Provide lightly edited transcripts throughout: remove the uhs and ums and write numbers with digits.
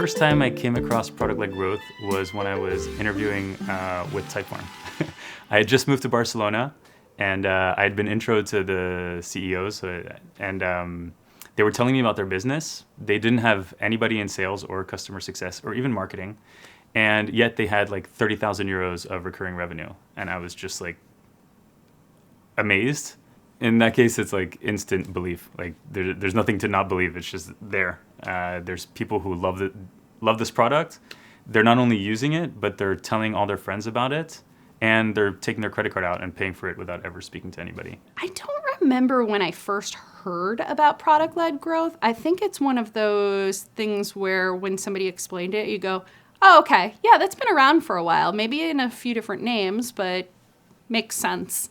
first time I came across product-led growth was when I was interviewing with Typeform. I had just moved to Barcelona, and I had been introed to the CEOs, and they were telling me about their business. They didn't have anybody in sales or customer success or even marketing, and yet they had like 30,000 euros of recurring revenue, and I was just like amazed. In that case, it's like instant belief. Like there's nothing to not believe. It's just there. There's people who love this product. They're not only using it, but they're telling all their friends about it, and they're taking their credit card out and paying for it without ever speaking to anybody. I don't remember when I first heard about product-led growth. I think it's one of those things where when somebody explained it, you go, oh, okay, yeah, that's been around for a while. Maybe in a few different names, but makes sense.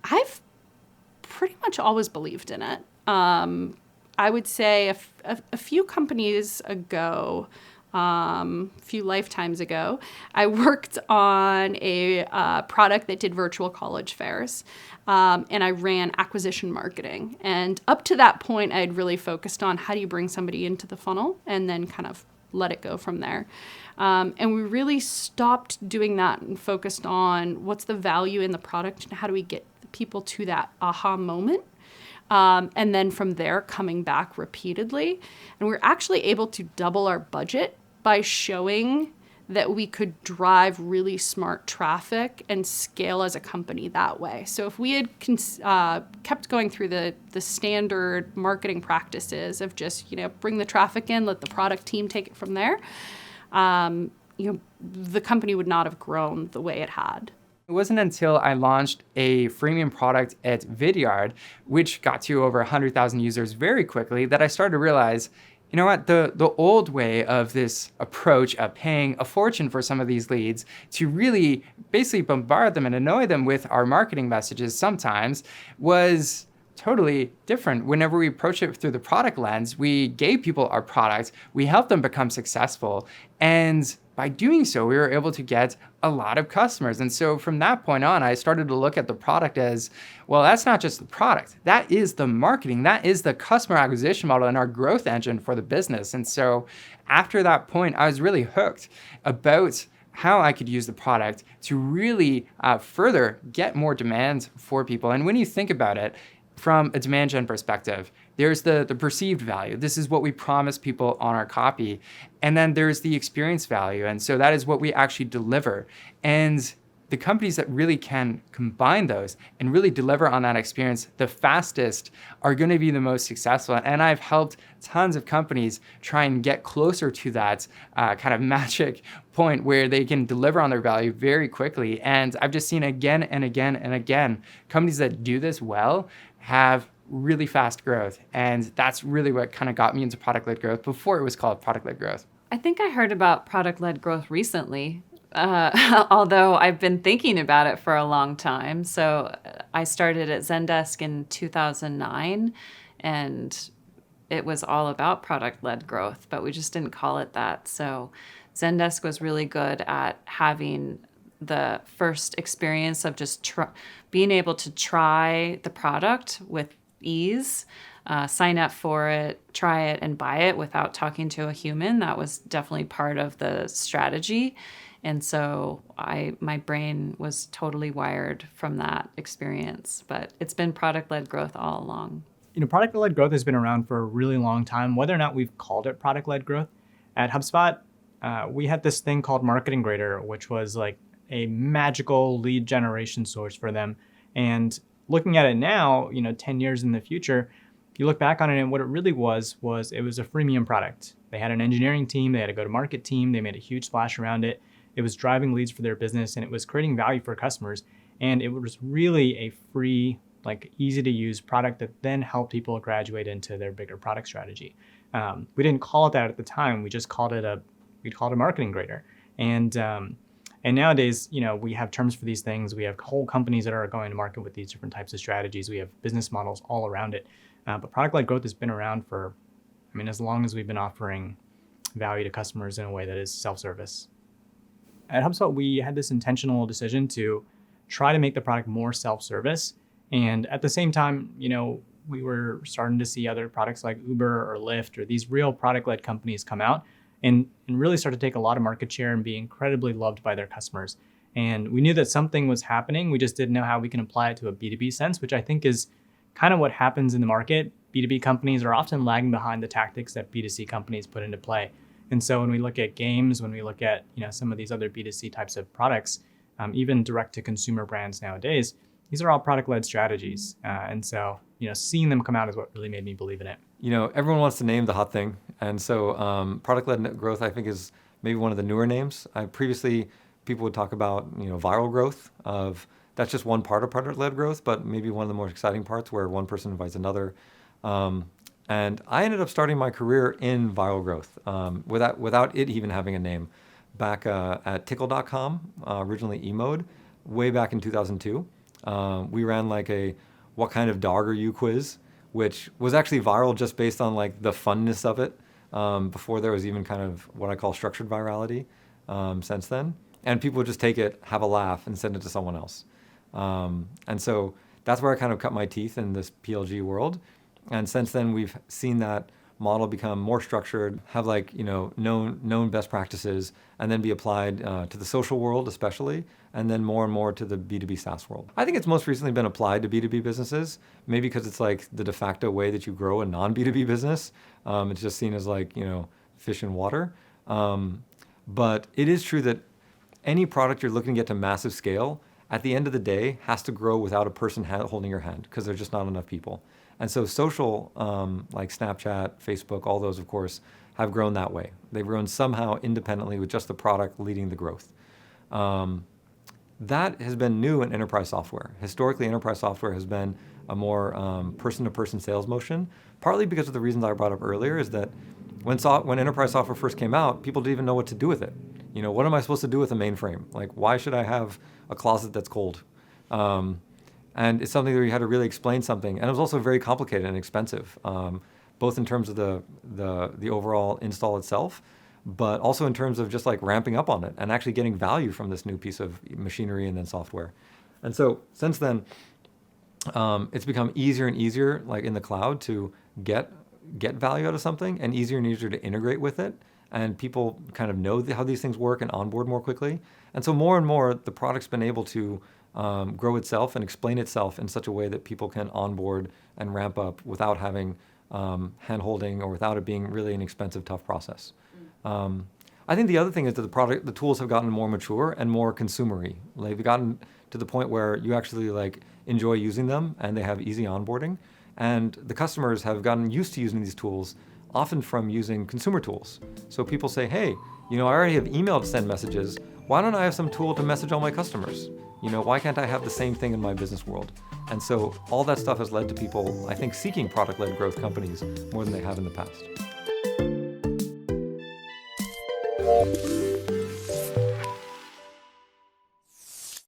I've pretty much always believed in it. I would say a few companies ago, a few lifetimes ago, I worked on a product that did virtual college fairs, and I ran acquisition marketing. And up to that point, I had really focused on how do you bring somebody into the funnel and then kind of let it go from there. And we really stopped doing that and focused on what's the value in the product and how do we get people to that aha moment. And then from there, coming back repeatedly. And we're actually able to double our budget by showing that we could drive really smart traffic and scale as a company that way. So if we had kept going through the standard marketing practices of just, bring the traffic in, let the product team take it from there, the company would not have grown the way it had. It wasn't until I launched a freemium product at Vidyard, which got to over 100,000 users very quickly, that I started to realize, you know what, the old way of this approach of paying a fortune for some of these leads to really basically bombard them and annoy them with our marketing messages sometimes was totally different. Whenever we approach it through the product lens, we gave people our product, we helped them become successful, and by doing so, we were able to get a lot of customers. And so from that point on, I started to look at the product as, well, that's not just the product. That is the marketing. That is the customer acquisition model and our growth engine for the business. And so after that point, I was really hooked about how I could use the product to really further get more demand for people. And when you think about it, from a demand gen perspective, there's the perceived value. This is what we promise people on our copy. And then there's the experience value. And so that is what we actually deliver. And the companies that really can combine those and really deliver on that experience the fastest are going to be the most successful. And I've helped tons of companies try and get closer to that kind of magic point where they can deliver on their value very quickly. And I've just seen again and again and again, companies that do this well have really fast growth. And that's really what kind of got me into product-led growth before it was called product-led growth. I think I heard about product-led growth recently, although I've been thinking about it for a long time. So I started at Zendesk in 2009, and it was all about product-led growth, but we just didn't call it that. So Zendesk was really good at having the first experience of just being able to try the product with ease, sign up for it, try it, and buy it without talking to a human. That was definitely part of the strategy. And so my brain was totally wired from that experience. But it's been product-led growth all along. Product-led growth has been around for a really long time. Whether or not we've called it product-led growth, at HubSpot, we had this thing called Marketing Grader, which was like a magical lead generation source for them. And looking at it now, 10 years in the future, if you look back on it, and what it really was it was a freemium product. They had an engineering team, they had a go-to-market team, they made a huge splash around it. It was driving leads for their business, and it was creating value for customers. And it was really a free, easy to use product that then helped people graduate into their bigger product strategy. We didn't call it that at the time. We just called it a Marketing Grader. And nowadays, we have terms for these things. We have whole companies that are going to market with these different types of strategies. We have business models all around it. But product-led growth has been around for, as long as we've been offering value to customers in a way that is self-service. At HubSpot, we had this intentional decision to try to make the product more self-service. And at the same time, we were starting to see other products like Uber or Lyft or these real product-led companies come out and really start to take a lot of market share and be incredibly loved by their customers. And we knew that something was happening. We just didn't know how we can apply it to a B2B sense, which I think is kind of what happens in the market. B2B companies are often lagging behind the tactics that B2C companies put into play. And so when we look at games, when we look at some of these other B2C types of products, even direct to consumer brands nowadays, these are all product-led strategies. And so seeing them come out is what really made me believe in it. Everyone wants to name the hot thing. And so product-led growth, I think, is maybe one of the newer names. Previously, people would talk about viral growth. That's just one part of product-led growth, but maybe one of the more exciting parts where one person invites another. And I ended up starting my career in viral growth without it even having a name. Back at Tickle.com, originally eMode, way back in 2002. We ran like a "What kind of dog are you?" quiz, which was actually viral just based on like the funness of it. Before there was even kind of what I call structured virality since then. And people would just take it, have a laugh, and send it to someone else. And so that's where I kind of cut my teeth in this PLG world. And since then, we've seen that model become more structured, have known best practices, and then be applied to the social world especially, and then more and more to the B2B SaaS world. I think it's most recently been applied to B2B businesses, maybe because it's like the de facto way that you grow a non-B2B business. It's just seen as fish in water. But it is true that any product you're looking to get to massive scale, at the end of the day, has to grow without a person holding your hand, because there's just not enough people. And so social, like Snapchat, Facebook, all those, of course, have grown that way. They've grown somehow independently with just the product leading the growth. That has been new in enterprise software. Historically, enterprise software has been a more person-to-person sales motion, partly because of the reasons I brought up earlier, is that when enterprise software first came out, people didn't even know what to do with it. What am I supposed to do with a mainframe? Like, why should I have a closet that's cold? And it's something that you had to really explain something. And it was also very complicated and expensive, both in terms of the overall install itself, but also in terms of just like ramping up on it and actually getting value from this new piece of machinery and then software. And so since then, it's become easier and easier, like in the cloud, to get value out of something, and easier to integrate with it. And people kind of know how these things work and onboard more quickly. And so more and more, the product's been able to grow itself and explain itself in such a way that people can onboard and ramp up without having hand-holding or without it being really an expensive, tough process. I think the other thing is that the tools have gotten more mature and more consumery. They've gotten to the point where you actually enjoy using them and they have easy onboarding. And the customers have gotten used to using these tools, often from using consumer tools. So people say, hey, I already have email to send messages. Why don't I have some tool to message all my customers? Why can't I have the same thing in my business world? And so all that stuff has led to people, I think, seeking product-led growth companies more than they have in the past.